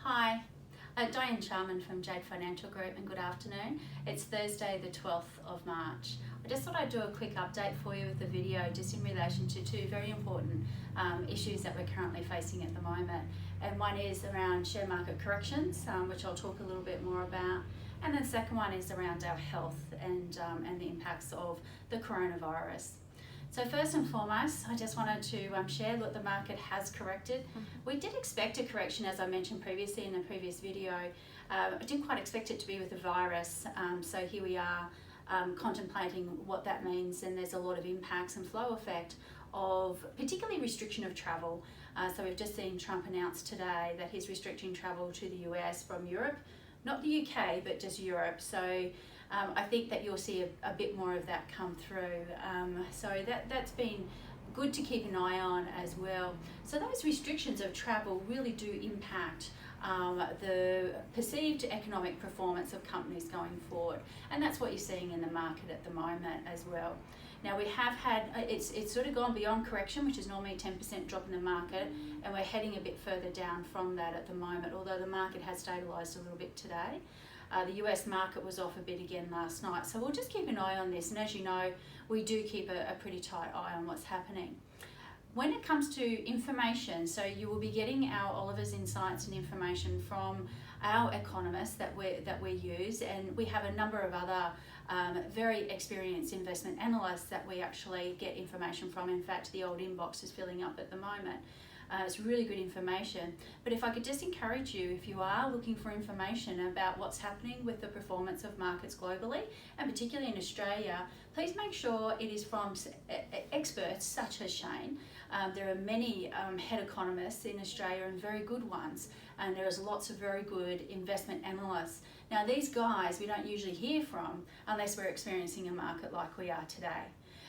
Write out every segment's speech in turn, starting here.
Hi, Diane Charman from Jade Financial Group, and good afternoon. It's Thursday the 12th of March. I just thought I'd do a quick update for you with the video just in relation to two very important issues that we're currently facing at the moment. And one is around share market corrections, which I'll talk a little bit more about. And then the second one is around our health and the impacts of the coronavirus. So first and foremost, I just wanted to share that the market has corrected. We did expect a correction, as I mentioned previously in the previous video. I didn't quite expect it to be with the virus, so here we are contemplating what that means, and there's a lot of impacts and flow effect of particularly restriction of travel. So we've just seen Trump announce today that he's restricting travel to the US from Europe, not the UK, but just Europe. So I think that you'll see a bit more of that come through. So that's been good to keep an eye on as well. So those restrictions of travel really do impact the perceived economic performance of companies going forward. And that's what you're seeing in the market at the moment as well. Now we have had, it's sort of gone beyond correction, which is normally a 10% drop in the market, and we're heading a bit further down from that at the moment, although the market has stabilised a little bit today. The US market was off a bit again last night, so we'll just keep an eye on this, and as you know, we do keep a pretty tight eye on what's happening. When it comes to information, so you will be getting our Oliver's Insights and information from our economists that we use, and we have a number of other very experienced investment analysts that we actually get information from. In fact, the old inbox is filling up at the moment. It's really good information. But if I could just encourage you, if you are looking for information about what's happening with the performance of markets globally, and particularly in Australia, please make sure it is from experts such as Shane. There are many head economists in Australia and very good ones, and there is lots of very good investment analysts. Now these guys we don't usually hear from unless we're experiencing a market like we are today.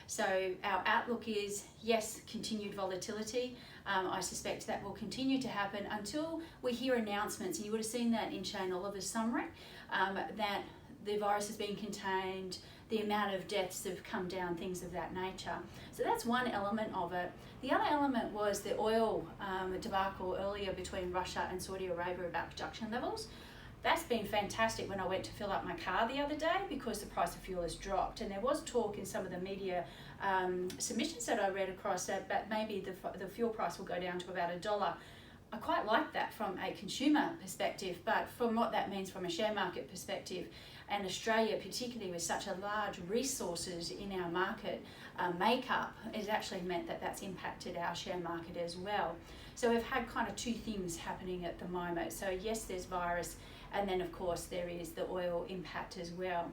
So our outlook is, yes, continued volatility. I suspect that will continue to happen until we hear announcements, and you would have seen that in Shane Oliver's summary, that the virus has been contained, the amount of deaths have come down, things of that nature. So that's one element of it. The other element was the oil debacle earlier between Russia and Saudi Arabia about production levels. That's been fantastic when I went to fill up my car the other day, because the price of fuel has dropped, and there was talk in some of the media submissions that I read across that maybe the fuel price will go down to about $1. I quite like that from a consumer perspective, but from what that means from a share market perspective, and Australia particularly with such a large resources in our market makeup, has actually meant that that's impacted our share market as well. So we've had kind of two things happening at the moment. So yes, there's virus, and then of course there is the oil impact as well.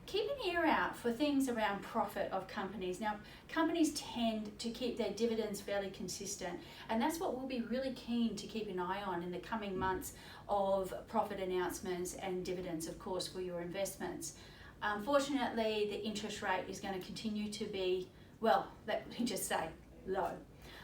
Keep an ear out for things around profit of companies. Now, companies tend to keep their dividends fairly consistent, and that's what we'll be really keen to keep an eye on in the coming months of profit announcements and dividends, of course, for your investments. Unfortunately, the interest rate is going to continue to be, well, let me just say, low.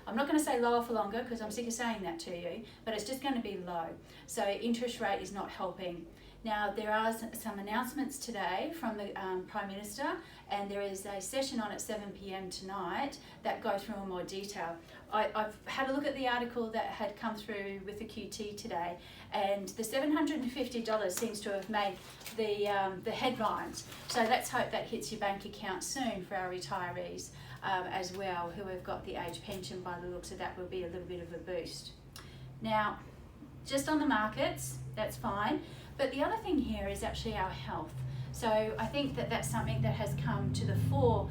I'm not going to say lower for longer because I'm sick of saying that to you, but it's just going to be low. So interest rate is not helping. Now, there are some announcements today from the Prime Minister, and there is a session on at 7 p.m. tonight that goes through in more detail. I've had a look at the article that had come through with the QT today, and the $750 seems to have made the headlines. So let's hope that hits your bank account soon for our retirees as well, who have got the age pension. By the looks of that, will be a little bit of a boost. Now, just on the markets, that's fine. But the other thing here is actually our health. So I think that that's something that has come to the fore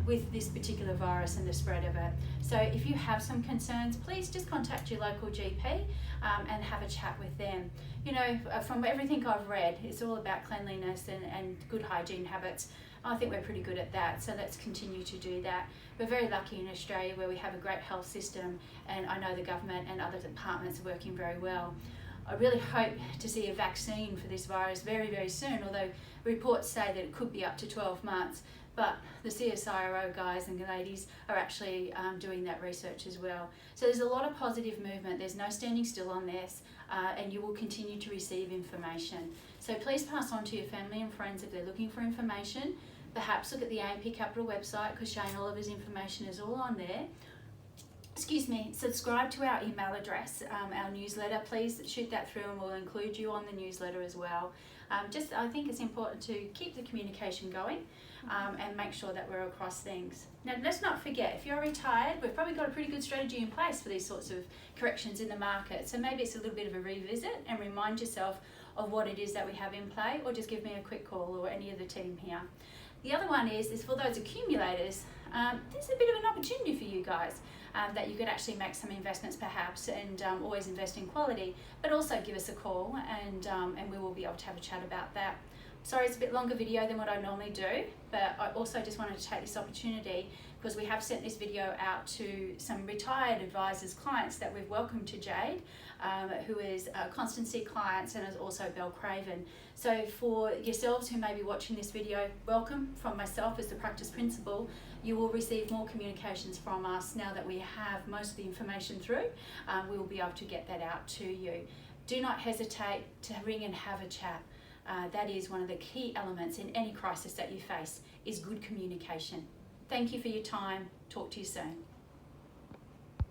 with this particular virus and the spread of it. So if you have some concerns, please just contact your local GP and have a chat with them. You know, from everything I've read, it's all about cleanliness and good hygiene habits. I think we're pretty good at that, so let's continue to do that. We're very lucky in Australia where we have a great health system, and I know the government and other departments are working very well. I really hope to see a vaccine for this virus very, very soon, although reports say that it could be up to 12 months. But the CSIRO guys and ladies are actually doing that research as well. So there's a lot of positive movement. There's no standing still on this, and you will continue to receive information. So please pass on to your family and friends if they're looking for information. Perhaps look at the AMP Capital website, because Shane Oliver's information is all on there. subscribe to our email address, our newsletter. Please shoot that through and we'll include you on the newsletter as well. I think it's important to keep the communication going and make sure that we're across things. Now, let's not forget, if you're retired, we've probably got a pretty good strategy in place for these sorts of corrections in the market. So maybe it's a little bit of a revisit and remind yourself of what it is that we have in play, or just give me a quick call or any of the team here. The other one is for those accumulators, there's a bit of an opportunity for you guys that you could actually make some investments perhaps, and always invest in quality, but also give us a call and we will be able to have a chat about that. Sorry, it's a bit longer video than what I normally do, but I also just wanted to take this opportunity because we have sent this video out to some retired advisors, clients that we've welcomed to Jade, who is Constancy clients and is also Bell Craven. So for yourselves who may be watching this video, welcome from myself as the practice principal. You will receive more communications from us now that we have most of the information through. We will be able to get that out to you. Do not hesitate to ring and have a chat. That is one of the key elements in any crisis that you face, is good communication. Thank you for your time. Talk to you soon.